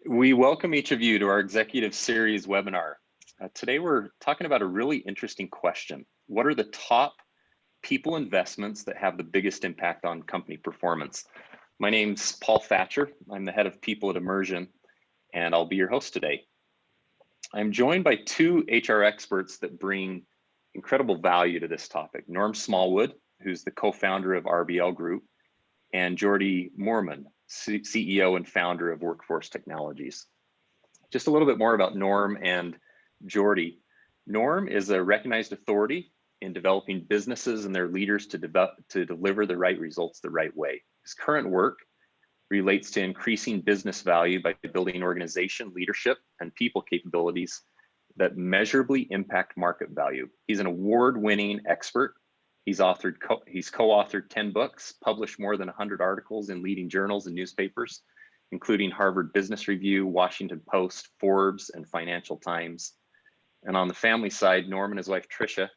We welcome each of you to our executive series webinar. Today we're talking about a really interesting question. What are the top people investments that have the biggest impact on company performance? My name's Paul Thatcher. I'm the head of people at Emmersion, and I'll be your host today. I'm joined by two HR experts that bring incredible value to this topic. Norm Smallwood, who's the co-founder of RBL Group, and Jordy Moorman, CEO and founder of Workforce Technologies. Just a little bit more about Norm and Jordy. Norm is a recognized authority in developing businesses and their leaders to deliver the right results the right way. His current work relates to increasing business value by building organization, leadership, and people capabilities that measurably impact market value. He's an award-winning expert. He's co-authored 10 books, published more than 100 articles in leading journals and newspapers, including Harvard Business Review, Washington Post, Forbes, and Financial Times. And on the family side, Norm and his wife, Tricia,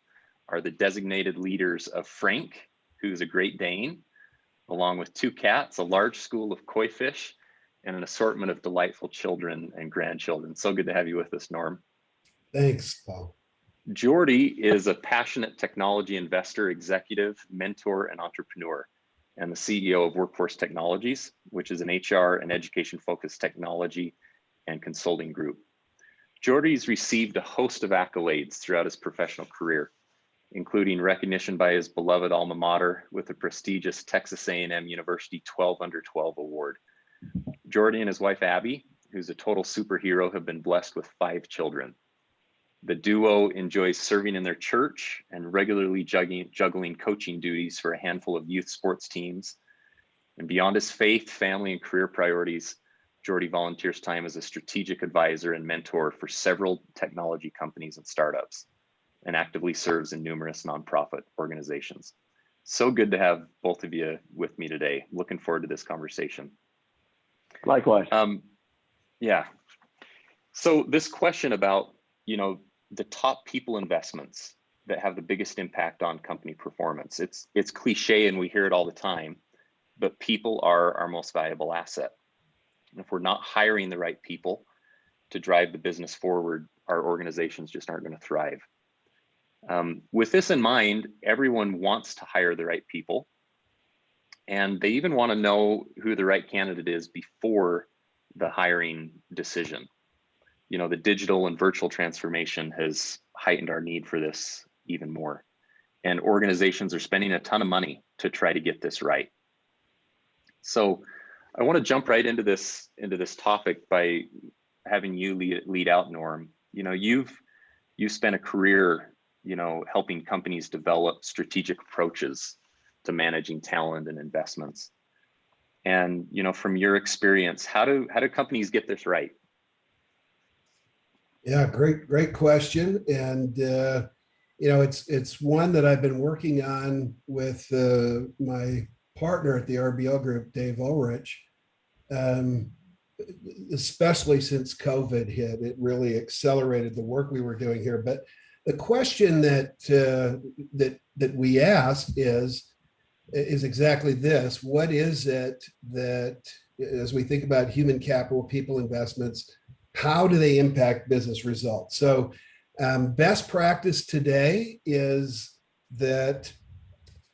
are the designated leaders of Frank, who's a Great Dane, along with 2 cats, a large school of koi fish, and an assortment of delightful children and grandchildren. So good to have you with us, Norm. Thanks, Paul. Jordy is a passionate technology investor, executive, mentor, and entrepreneur, and the CEO of Workforce Technologies, which is an HR and education-focused technology and consulting group. Jordy's received a host of accolades throughout his professional career, including recognition by his beloved alma mater with the prestigious Texas A&M University 12 Under 12 Award. Jordy and his wife, Abby, who's a total superhero, have been blessed with 5 children. The duo enjoys serving in their church and regularly juggling coaching duties for a handful of youth sports teams. And beyond his faith, family, and career priorities, Jordy volunteers time as a strategic advisor and mentor for several technology companies and startups, and actively serves in numerous nonprofit organizations. So good to have both of you with me today. Looking forward to this conversation. Likewise. Yeah. So this question about, the top people investments that have the biggest impact on company performance. It's cliche and we hear it all the time, but people are our most valuable asset. And if we're not hiring the right people to drive the business forward, our organizations just aren't going to thrive. With this in mind, everyone wants to hire the right people, and they even want to know who the right candidate is before the hiring decision. The digital and virtual transformation has heightened our need for this even more. And organizations are spending a ton of money to try to get this right. So I want to jump right into this topic by having you lead out, Norm. You've spent a career, helping companies develop strategic approaches to managing talent and investments. And, from your experience, how do companies get this right? Yeah, great question. And, it's one that I've been working on with my partner at the RBL Group, Dave Ulrich, especially since COVID hit. It really accelerated the work we were doing here. But the question that we ask is exactly this: what is it that, as we think about human capital, people investments, how do they impact business results? So best practice today is that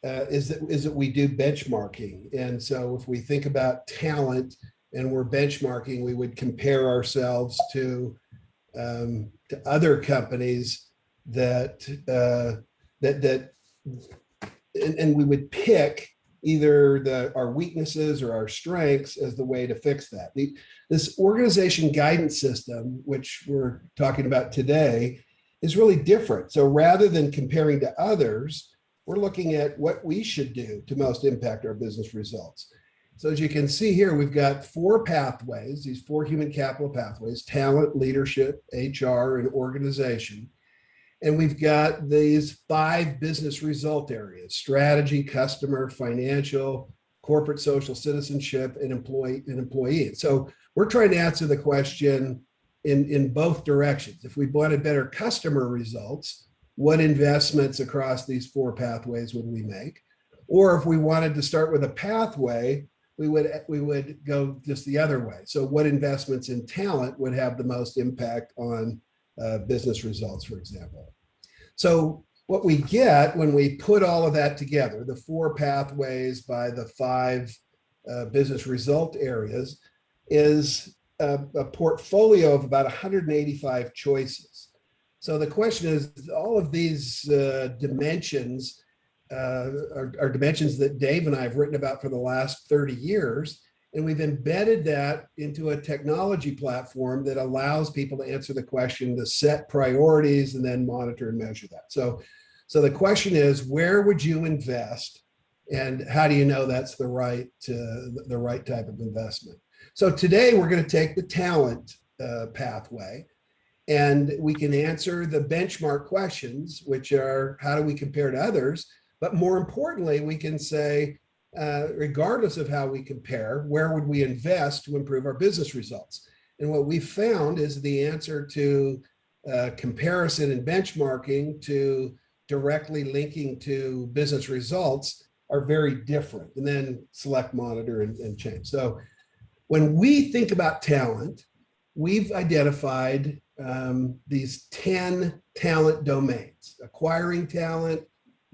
we do benchmarking. And so if we think about talent and we're benchmarking, we would compare ourselves to other companies and we would pick either our weaknesses or our strengths as the way to fix that. This organization guidance system, which we're talking about today, is really different. So rather than comparing to others, we're looking at what we should do to most impact our business results. So as you can see here, we've got 4 pathways, these 4 human capital pathways: talent, leadership, HR, and organization. And we've got these 5 business result areas: strategy, customer, financial, corporate, social, citizenship, and employee. So we're trying to answer the question in both directions. If we wanted better customer results, what investments across these 4 pathways would we make? Or if we wanted to start with a pathway we would go just the other way. So what investments in talent would have the most impact on business results, for example? So what we get when we put all of that together, the 4 pathways by the 5 business result areas, is a portfolio of about 185 choices. So the question is, all of these dimensions are dimensions that Dave and I have written about for the last 30 years. And we've embedded that into a technology platform that allows people to answer the question, to set priorities and then monitor and measure that. So the question is, where would you invest? And how do you know that's the right type of investment? So today we're going to take the talent pathway, and we can answer the benchmark questions, which are, how do we compare to others? But more importantly, we can say, regardless of how we compare, where would we invest to improve our business results? And what we found is the answer to comparison and benchmarking to directly linking to business results are very different. And then select, monitor, and change. So when we think about talent, we've identified these 10 talent domains: acquiring talent,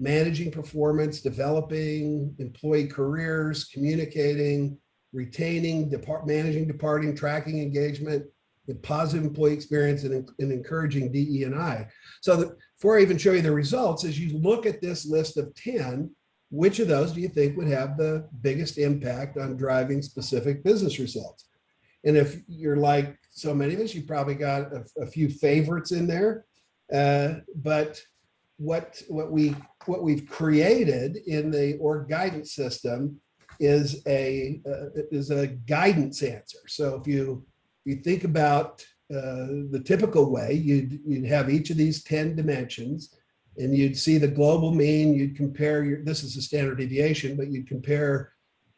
managing performance, developing employee careers, communicating, retaining, managing, departing, tracking engagement, the positive employee experience, and encouraging DE&I. So before I even show you the results, as you look at this list of 10, which of those do you think would have the biggest impact on driving specific business results? And if you're like so many of us, you probably got a few favorites in there. But what we've created in the org guidance system is a guidance answer. So if you think about the typical way, you'd have each of these 10 dimensions, and you'd see the global mean. You'd compare this is a standard deviation, but you'd compare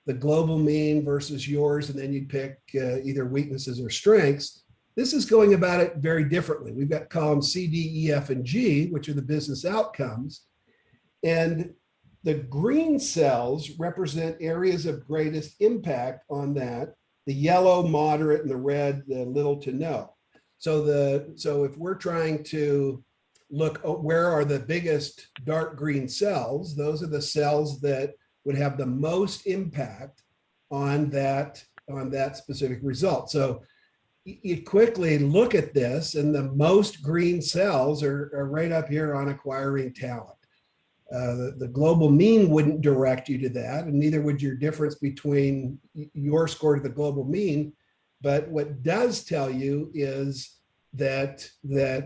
the global mean versus yours, and then you'd pick either weaknesses or strengths. This is going about it very differently. We've got columns C, D, E, F, and G, which are the business outcomes. And the green cells represent areas of greatest impact on that. The yellow, moderate, and the red, the little to no. So if we're trying to look, where are the biggest dark green cells? Those are the cells that would have the most impact on that specific result. So you quickly look at this, and the most green cells are right up here on acquiring talent. The global mean wouldn't direct you to that, and neither would your difference between your score to the global mean. But what does tell you is that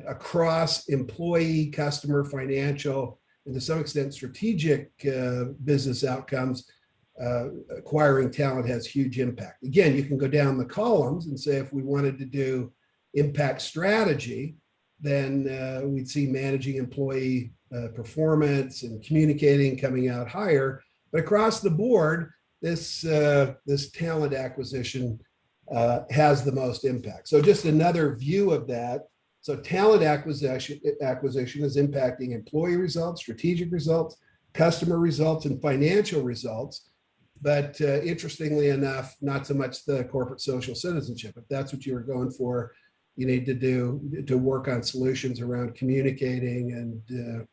across employee, customer, financial, and to some extent strategic business outcomes, acquiring talent has huge impact. Again, you can go down the columns and say, if we wanted to do impact strategy, then we'd see managing employee performance and communicating coming out higher. But across the board, this talent acquisition has the most impact. So just another view of that. So talent acquisition is impacting employee results, strategic results, customer results, and financial results. But interestingly enough, not so much the corporate social citizenship. If that's what you were going for, you need to work on solutions around communicating and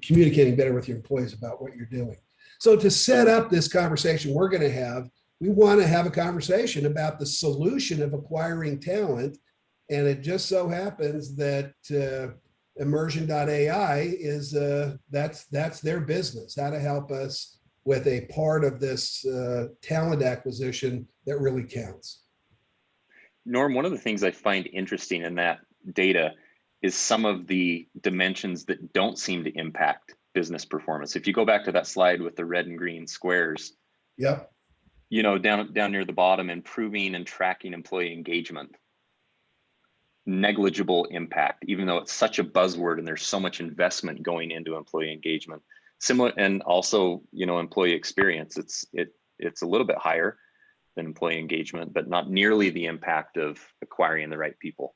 communicating better with your employees about what you're doing. So to set up this conversation we're going to have, we want to have a conversation about the solution of acquiring talent. And it just so happens that Emmersion.ai is that's their business, how to help us with a part of this talent acquisition that really counts. Norm, one of the things I find interesting in that data is some of the dimensions that don't seem to impact business performance. If you go back to that slide with the red and green squares, yep, you know, down near the bottom, improving and tracking employee engagement, negligible impact, even though it's such a buzzword and there's so much investment going into employee engagement. Similar, and also, you know, employee experience, it's a little bit higher than employee engagement, but not nearly the impact of acquiring the right people.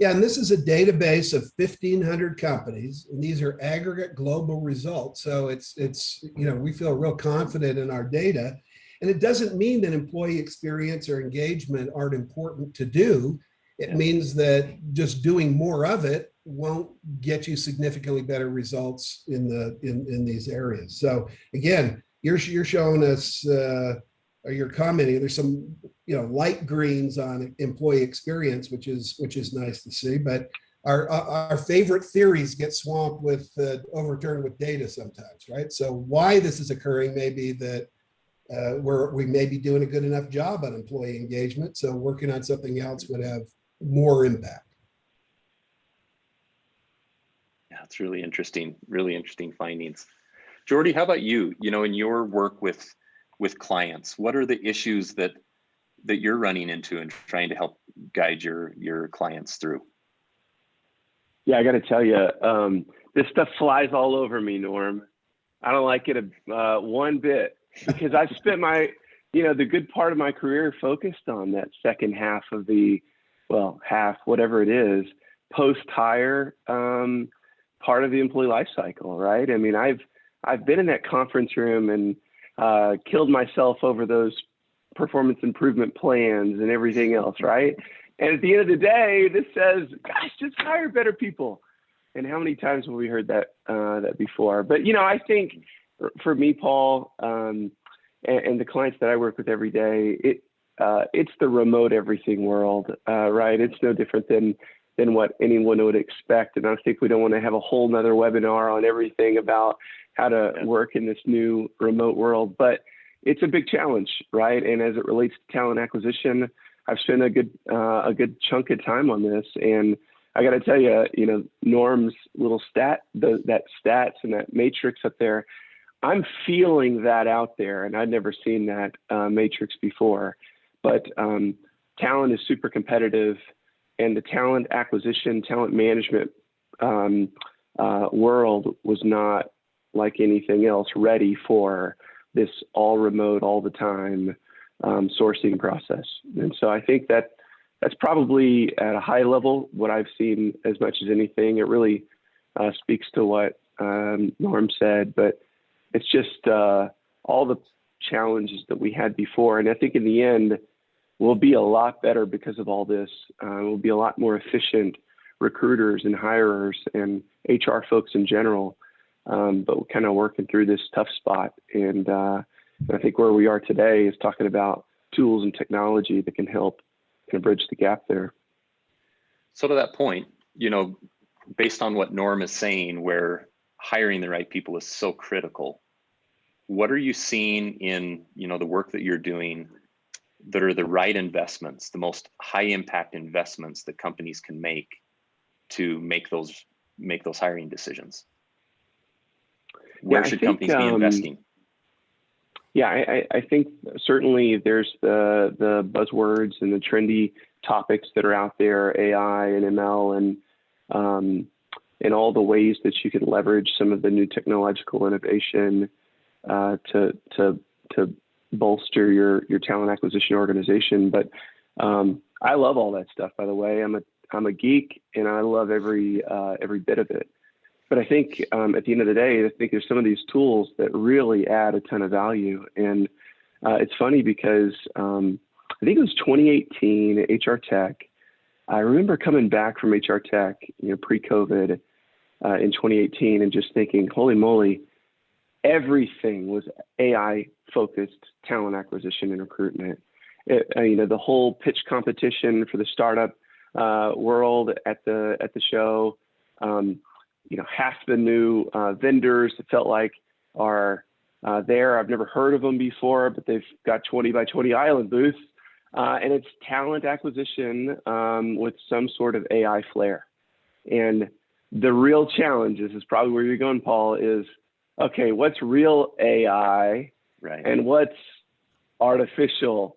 Yeah, and this is a database of 1,500 companies, and these are aggregate global results. So it's we feel real confident in our data, and it doesn't mean that employee experience or engagement aren't important to do. It means that just doing more of it won't get you significantly better results in these areas. So again, you're showing us. Or you're commenting, there's some light greens on employee experience, which is nice to see. But our favorite theories get swamped with overturned with data sometimes, right? So why this is occurring may be that we may be doing a good enough job on employee engagement, so working on something else would have more impact. Yeah, it's really interesting findings. Jordy, how about you? In your work with clients, what are the issues that you're running into and trying to help guide your clients through? Yeah, I got to tell you, this stuff flies all over me, Norm. I don't like it one bit, because I've spent the good part of my career focused on that second half of whatever it is, post-hire part of the employee life cycle, right? I mean, I've been in that conference room and killed myself over those performance improvement plans and everything else, right? And at the end of the day, this says, gosh, just hire better people. And how many times have we heard that before? But, I think for me, Paul, and the clients that I work with every day, it's the remote everything world, right? It's no different than what anyone would expect. And I think we don't want to have a whole nother webinar on everything about how to work in this new remote world, but it's a big challenge, right? And as it relates to talent acquisition, I've spent a good chunk of time on this, and I got to tell you, Norm's little that stats and that matrix up there, I'm feeling that out there, and I'd never seen that matrix before. But talent is super competitive, and the talent acquisition, talent management world was not like anything else ready for this all remote, all the time sourcing process. And so I think that's probably at a high level what I've seen as much as anything. It really speaks to what Norm said, but it's just all the challenges that we had before. And I think in the end, we'll be a lot better because of all this. We'll be a lot more efficient recruiters and hirers and HR folks in general. But we're kind of working through this tough spot. And I think where we are today is talking about tools and technology that can help kind of bridge the gap there. So to that point, based on what Norm is saying, where hiring the right people is so critical, what are you seeing in, the work that you're doing that are the right investments, the most high impact investments that companies can make to make those hiring decisions? Where should companies be investing? I think certainly there's the buzzwords and the trendy topics that are out there, AI and ML, and all the ways that you can leverage some of the new technological innovation to bolster your talent acquisition organization. But I love all that stuff, by the way. I'm a geek, and I love every bit of it. But I think at the end of the day, I think there's some of these tools that really add a ton of value. And it's funny because I think it was 2018 HR Tech. I remember coming back from HR Tech, pre-COVID in 2018, and just thinking, holy moly, everything was AI-focused talent acquisition and recruitment. The whole pitch competition for the startup world at the show. Half the new vendors, it felt like, are there. I've never heard of them before, but they've got 20 by 20 island booths. And it's talent acquisition with some sort of AI flair. And the real challenge is probably where you're going, Paul, is, okay, what's real AI, right, and what's artificial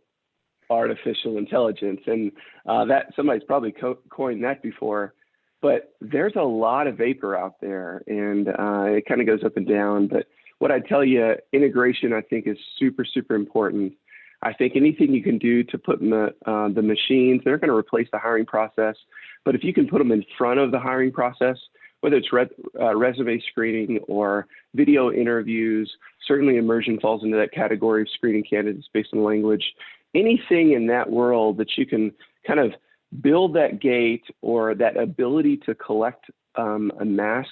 intelligence? And that somebody's probably coined that before. But there's a lot of vapor out there, and it kind of goes up and down. But what I tell you, integration, I think, is super, super important. I think anything you can do to put in the machines, they're going to replace the hiring process, But if you can put them in front of the hiring process, whether it's resume screening or video interviews, certainly Emmersion falls into that category of screening candidates based on language, anything in that world that you can kind of build that gate or that ability to collect a mass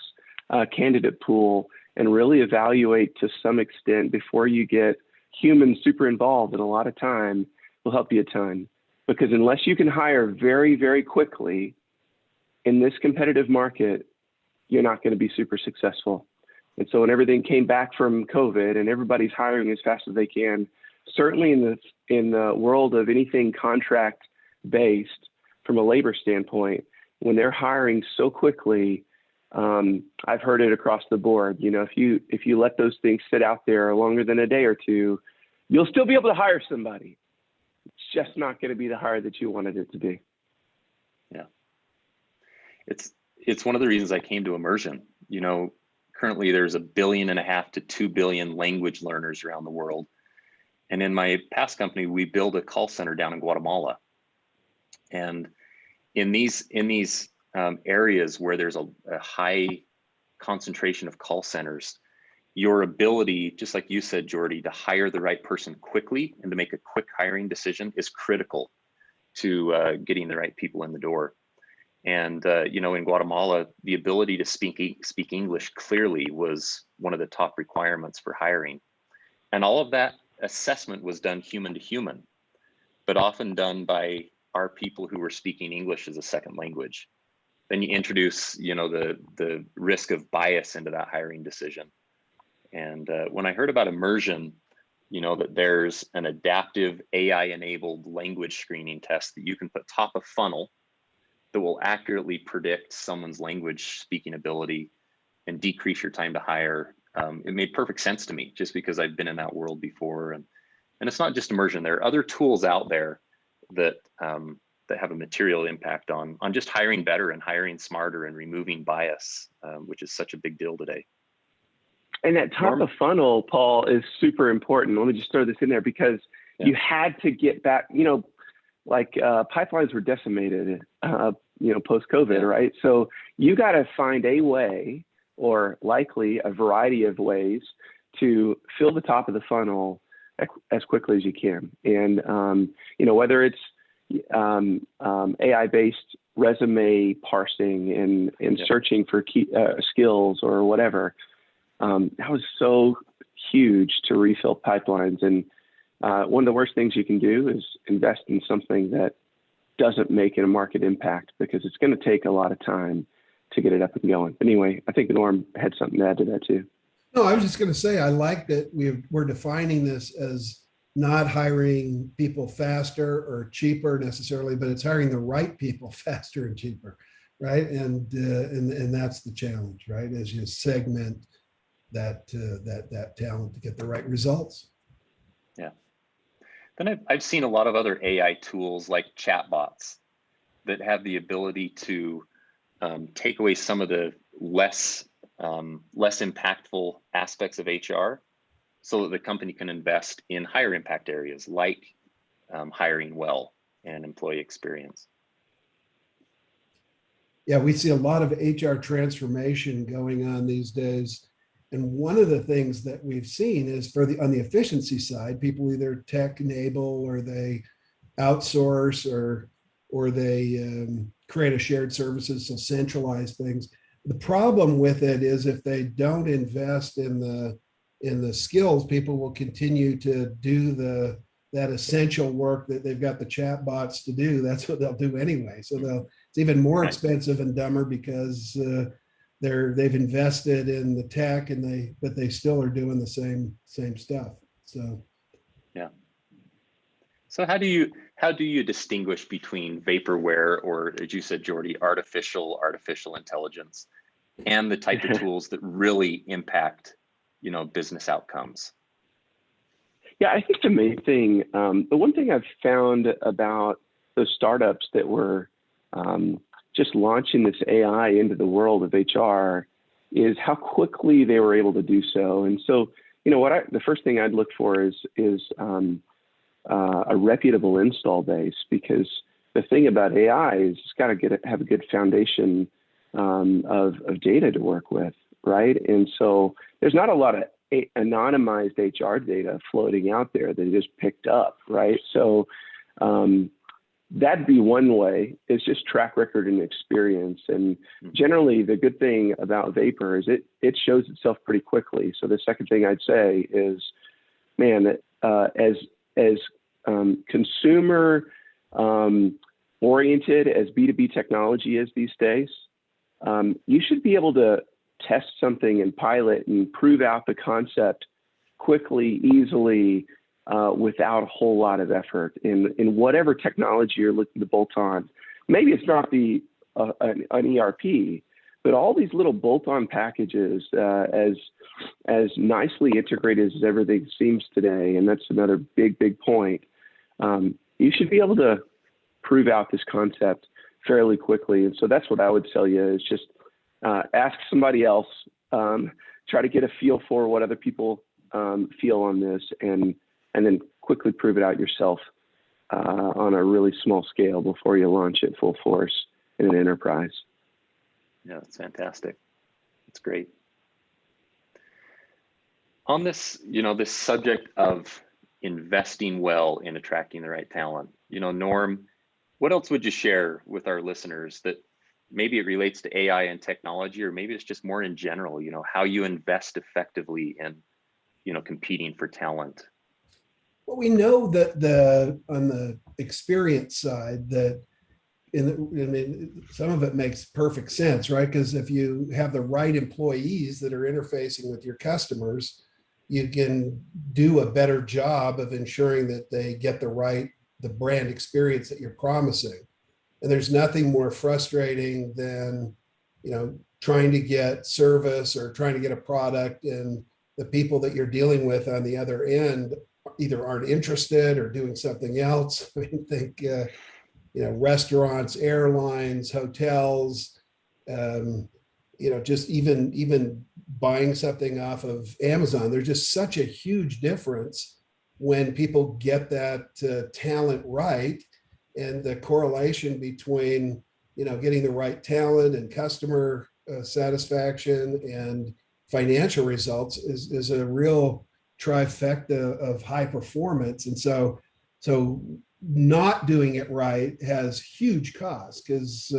candidate pool and really evaluate to some extent before you get humans super involved in a lot of time will help you a ton. Because unless you can hire very, very quickly in this competitive market, you're not going to be super successful. And so when everything came back from COVID and everybody's hiring as fast as they can, certainly in the world of anything contract based from a labor standpoint, when they're hiring so quickly, I've heard it across the board. You know, if you let those things sit out there longer than a day or two, you'll still be able to hire somebody. It's just not going to be the hire that you wanted it to be. Yeah. It's one of the reasons I came to Emmersion. You know, currently there's 1.5 billion to 2 billion language learners around the world. And in my past company, we built a call center down in Guatemala. And in these areas where there's a high concentration of call centers, your ability, just like you said, Jordy, to hire the right person quickly and to make a quick hiring decision is critical to getting the right people in the door. And you know, in Guatemala, the ability to speak English clearly was one of the top requirements for hiring. And all of that assessment was done human to human, but often done by our people who were speaking English as a second language. Then you introduce, you know, the risk of bias into that hiring decision. And when I heard about Emmersion, you know, that there's an adaptive AI-enabled language screening test that you can put top of funnel that will accurately predict someone's language speaking ability and decrease your time to hire. It made perfect sense to me just because I've been in that world before. And it's not just Emmersion. There are other tools out there that that have a material impact on just hiring better and hiring smarter and removing bias, which is such a big deal today. And that top of funnel, Paul, is super important. Let me just throw this in there because you had to get back, you know, like pipelines were decimated, you know, post-COVID, right? So you got to find a way, or likely a variety of ways, to fill the top of the funnel as quickly as you can. And, you know, whether it's AI-based resume parsing and searching for key skills or whatever, that was so huge to refill pipelines. And one of the worst things you can do is invest in something that doesn't make a market impact, because it's going to take a lot of time to get it up and going. But anyway, I think Norm had something to add to that too. No, I was just going to say, I like that we're defining this as not hiring people faster or cheaper necessarily, but it's hiring the right people faster and cheaper, right? And that's the challenge, right? As you segment that talent to get the right results. Yeah. Then I've seen a lot of other AI tools like chatbots that have the ability to take away some of the less impactful aspects of HR, so that the company can invest in higher impact areas like hiring well and employee experience. Yeah, we see a lot of HR transformation going on these days. And one of the things that we've seen is on the efficiency side, people either tech enable or they outsource or they create a shared services, so centralize things. The problem with it is if they don't invest in the skills, people will continue to do that essential work that they've got the chat bots to do. That's what they'll do anyway. So it's even more expensive and dumber because they've invested in the tech but they still are doing the same stuff. So yeah. So how do you distinguish between vaporware, or as you said, Jordy, artificial intelligence, and the type of tools that really impact, you know, business outcomes? Yeah, I think the main thing, the one thing I've found about those startups that were just launching this AI into the world of HR is how quickly they were able to do so. And so, you know, the first thing I'd look for is a reputable install base, because the thing about AI is it's got to have a good foundation of data to work with, right? And so there's not a lot of anonymized HR data floating out there that they just picked up, right? So that'd be one way, is just track record and experience. And generally, the good thing about Vapor is it shows itself pretty quickly. So the second thing I'd say is, man, as consumer oriented as B2B technology is these days, you should be able to test something and pilot and prove out the concept quickly, easily, without a whole lot of effort in whatever technology you're looking to bolt on. Maybe it's not an ERP, but all these little bolt-on packages, as nicely integrated as everything seems today, and that's another big point. You should be able to prove out this concept fairly quickly, and so that's what I would tell you, is just ask somebody else, try to get a feel for what other people feel on this, and then quickly prove it out yourself on a really small scale before you launch it full force in an enterprise. Yeah, that's fantastic. That's great. On this, this subject of investing well in attracting the right talent, Norm, what else would you share with our listeners that maybe it relates to AI and technology, or maybe it's just more in general, how you invest effectively in, competing for talent? Well, we know that on the experience side, that some of it makes perfect sense, right? Because if you have the right employees that are interfacing with your customers, you can do a better job of ensuring that they get the brand experience that you're promising. And there's nothing more frustrating than, trying to get service or trying to get a product, and the people that you're dealing with on the other end either aren't interested or doing something else. Think, restaurants, airlines, hotels, just even buying something off of Amazon. There's just such a huge difference when people get that talent right, and the correlation between, getting the right talent and customer satisfaction and financial results is a real trifecta of high performance. And so not doing it right has huge costs, because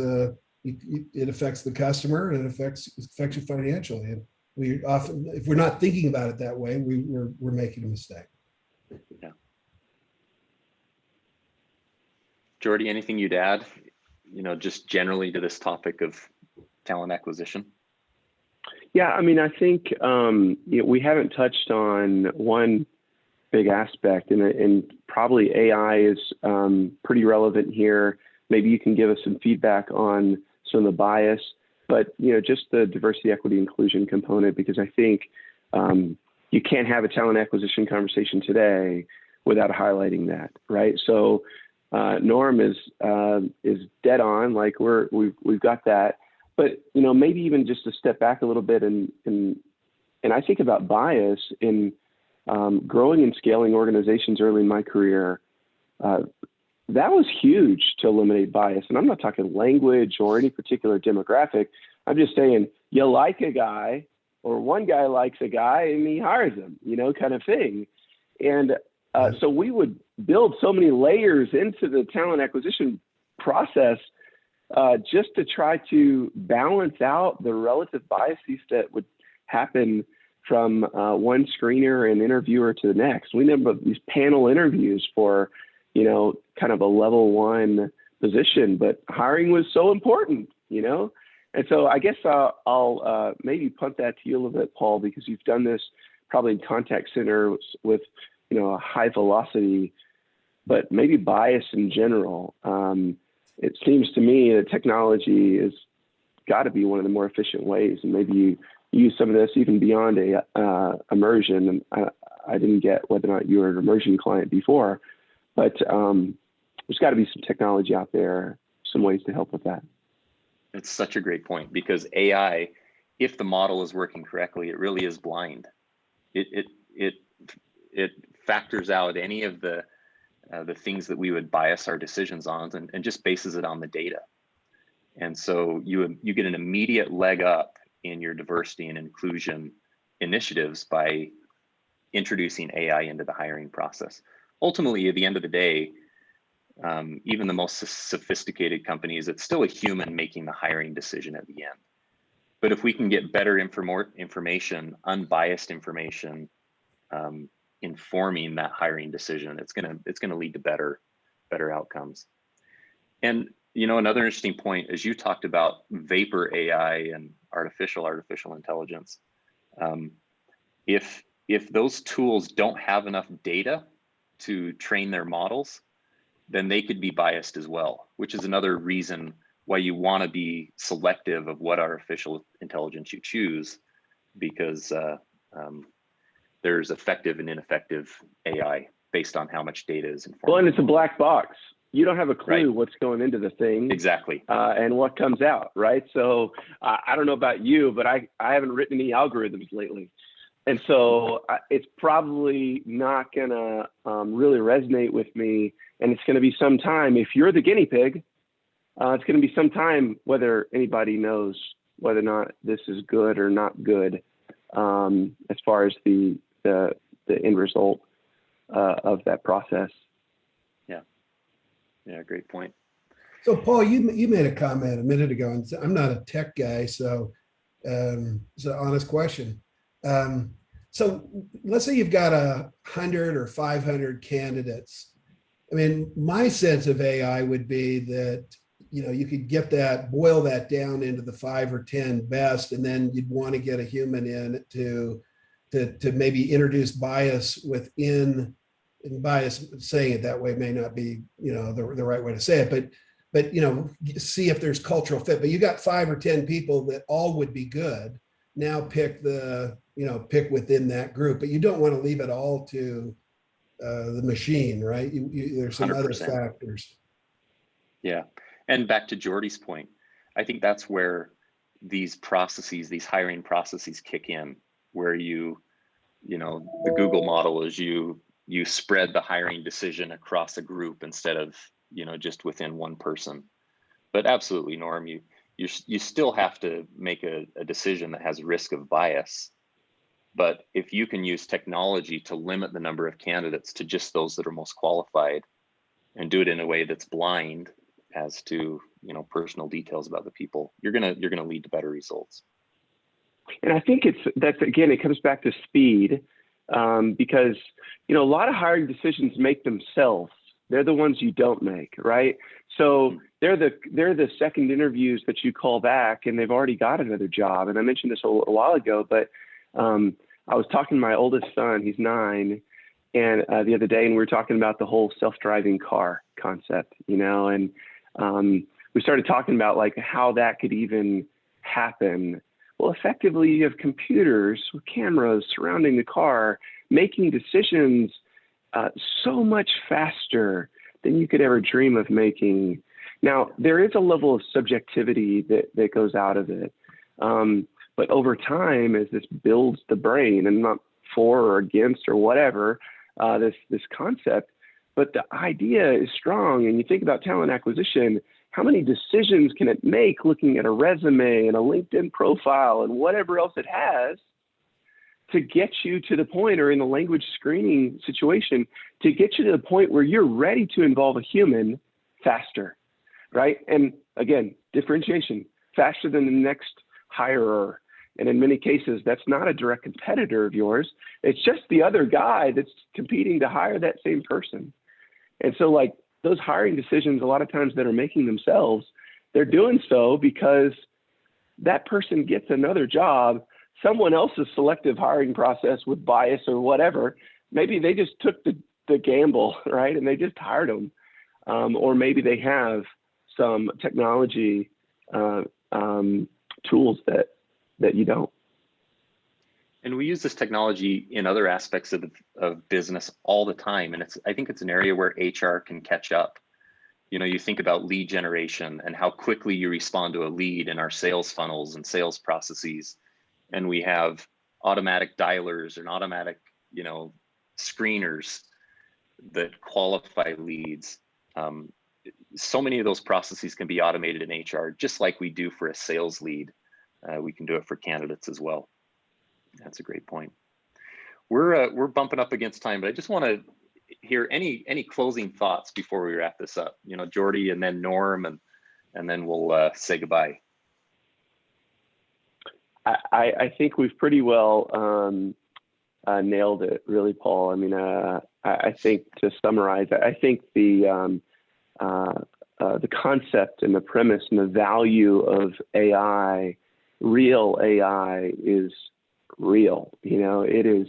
it affects the customer and it affects you financially. And we often, if we're not thinking about it that way, we're making a mistake. Yeah. Jordy, anything you'd add, just generally to this topic of talent acquisition? Yeah, I think we haven't touched on one big aspect, and probably AI is pretty relevant here. Maybe you can give us some feedback on some of the bias, but just the diversity, equity, inclusion component, because I think you can't have a talent acquisition conversation today without highlighting that, right? So Norm is dead on, like we've got that, but maybe even just to step back a little bit, and I think about bias in growing and scaling organizations early in my career. That was huge to eliminate bias. And I'm not talking language or any particular demographic. I'm just saying, you like a guy, or one guy likes a guy and he hires him, kind of thing. And so we would build so many layers into the talent acquisition process just to try to balance out the relative biases that would happen from one screener and interviewer to the next. We never these panel interviews for, kind of a level one position, but hiring was so important, And so I guess I'll maybe punt that to you a little bit, Paul, because you've done this probably in contact centers with, a high velocity, but maybe bias in general. It seems to me that technology has got to be one of the more efficient ways, and maybe you use some of this even beyond immersion. And I didn't get whether or not you were an immersion client before, but there's got to be some technology out there, some ways to help with that. It's such a great point, because AI, if the model is working correctly, it really is blind. It factors out any of the the things that we would bias our decisions on, and just bases it on the data. And so you get an immediate leg up in your diversity and inclusion initiatives by introducing AI into the hiring process. Ultimately, at the end of the day, even the most sophisticated companies, it's still a human making the hiring decision at the end. But if we can get better information, unbiased information, informing that hiring decision, it's gonna lead to better outcomes. And another interesting point, as you talked about vapor AI and artificial intelligence, if those tools don't have enough data to train their models, then they could be biased as well, which is another reason why you want to be selective of what artificial intelligence you choose, because there's effective and ineffective AI based on how much data is informed. Well, and it's a black box. You don't have a clue Right. what's going into the thing. Exactly. And what comes out, right? So I don't know about you, but I haven't written any algorithms lately. And so it's probably not going to really resonate with me. And it's going to be some time, if you're the guinea pig, it's going to be some time whether anybody knows whether or not this is good or not good, as far as the end result of that process. Yeah, great point. So Paul, you made a comment a minute ago, and I'm not a tech guy, so it's an honest question. So let's say you've got 100 or 500 candidates. I mean, my sense of AI would be that, you could boil that down into the 5 or 10 best, and then you'd want to get a human in to maybe introduce bias within. And bias, saying it that way may not be, the right way to say it, but see if there's cultural fit. But you got 5 or 10 people that all would be good. Now pick within that group, but you don't want to leave it all to the machine, right? There's some 100%. Other factors. Yeah, and back to Jordy's point, I think that's where these hiring processes kick in, where the Google model is you spread the hiring decision across a group instead of just within one person. But absolutely, Norm, you still have to make a decision that has risk of bias. But if you can use technology to limit the number of candidates to just those that are most qualified, and do it in a way that's blind as to personal details about the people, you're gonna lead to better results. And I think it comes back to speed, because a lot of hiring decisions make themselves. They're the ones you don't make, right? So they're the second interviews that you call back, and they've already got another job. And I mentioned this a while ago, but I was talking to my oldest son, he's 9, and the other day, and we were talking about the whole self-driving car concept, and we started talking about like how that could even happen. Well, effectively, you have computers with cameras surrounding the car, making decisions so much faster than you could ever dream of making. Now, there is a level of subjectivity that goes out of it. But over time, as this builds the brain, and not for or against or whatever, this concept, but the idea is strong. And you think about talent acquisition, how many decisions can it make looking at a resume and a LinkedIn profile and whatever else it has to get you to the point, or in the language screening situation, to get you to the point where you're ready to involve a human faster, right? And again, differentiation, faster than the next hirer. And in many cases, that's not a direct competitor of yours. It's just the other guy that's competing to hire that same person. And so like those hiring decisions, a lot of times that are making themselves, they're doing so because that person gets another job, someone else's selective hiring process with bias or whatever. Maybe they just took the gamble, right? And they just hired them. Or maybe they have some technology tools that you don't. And we use this technology in other aspects of business all the time. And I think it's an area where HR can catch up. You think about lead generation and how quickly you respond to a lead in our sales funnels and sales processes. And we have automatic dialers and automatic, screeners. that qualify leads. So many of those processes can be automated in HR, just like we do for a sales lead. We can do it for candidates as well. That's a great point. We're bumping up against time, but I just want to hear any closing thoughts before we wrap this up. You know, Jordy and then Norm, and then we'll say goodbye. I think we've pretty well nailed it, really, Paul. I mean, I think to summarize, I think the concept and the premise and the value of AI, real AI, is real. You know, it is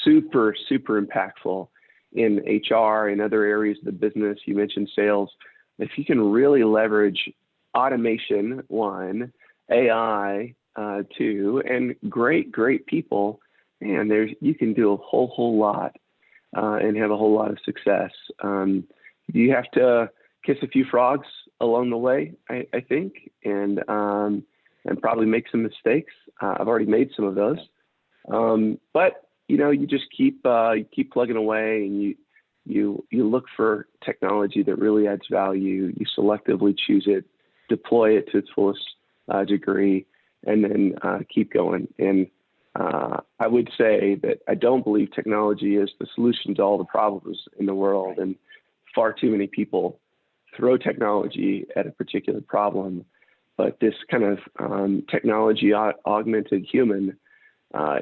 super, super impactful in HR and other areas of the business. You mentioned sales. If you can really leverage automation, one, AI, two, and great people, man, you can do a whole lot and have a whole lot of success. You have to kiss a few frogs along the way, I think, and probably make some mistakes. I've already made some of those, but you know, you just keep plugging away, and you look for technology that really adds value. You selectively choose it, deploy it to its fullest degree, and then keep going. And I would say that I don't believe technology is the solution to all the problems in the world, and far too many people throw technology at a particular problem. But this kind of technology augmented human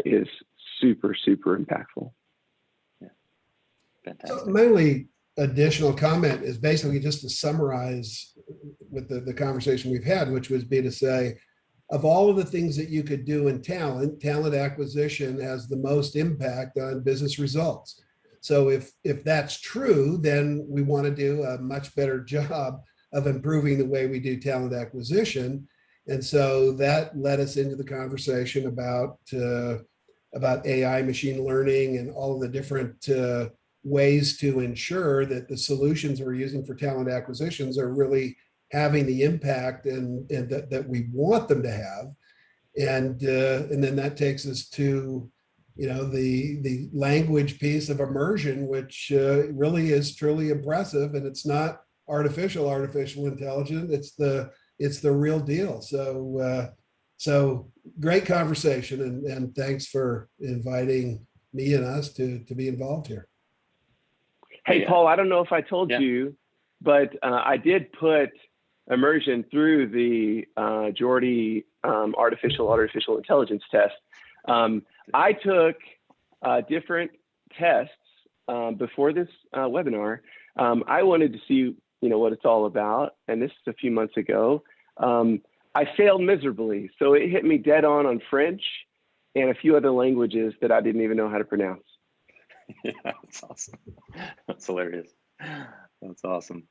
is super, super impactful. Yeah. Fantastic. So my only additional comment is basically just to summarize with the conversation we've had, which would be to say, of all of the things that you could do in talent acquisition has the most impact on business results. So if that's true, then we want to do a much better job of improving the way we do talent acquisition. And so that led us into the conversation about AI, machine learning, and all of the different ways to ensure that the solutions we're using for talent acquisitions are really having the impact and that we want them to have. And then that takes us to, you know, the language piece of immersion, which really is truly impressive. And it's not artificial intelligence. It's the real deal. So great conversation, and thanks for inviting me and us to be involved here. Hey, Paul, I don't know if I told you, but I did put Emmersion through the Jordy artificial intelligence test. I took different tests before this webinar. I wanted to see, you know, what it's all about, and this is a few months ago. I failed miserably, so it hit me dead on French and a few other languages that I didn't even know how to pronounce. Yeah, that's awesome. That's hilarious. That's awesome.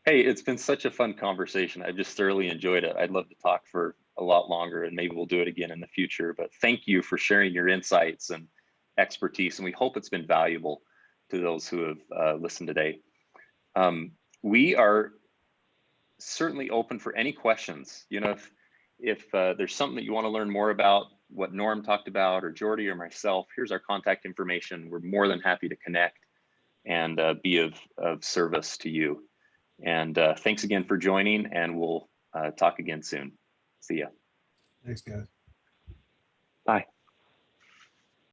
Hey, it's been such a fun conversation. I just thoroughly enjoyed it. I'd love to talk for a lot longer, and maybe we'll do it again in the future. But thank you for sharing your insights and expertise, and we hope it's been valuable to those who have listened today. We are certainly open for any questions. You know, if there's something that you want to learn more about, what Norm talked about, or Jordy or myself, here's our contact information. We're more than happy to connect and be of service to you. And thanks again for joining, and we'll talk again soon. See ya. Thanks, guys. Bye.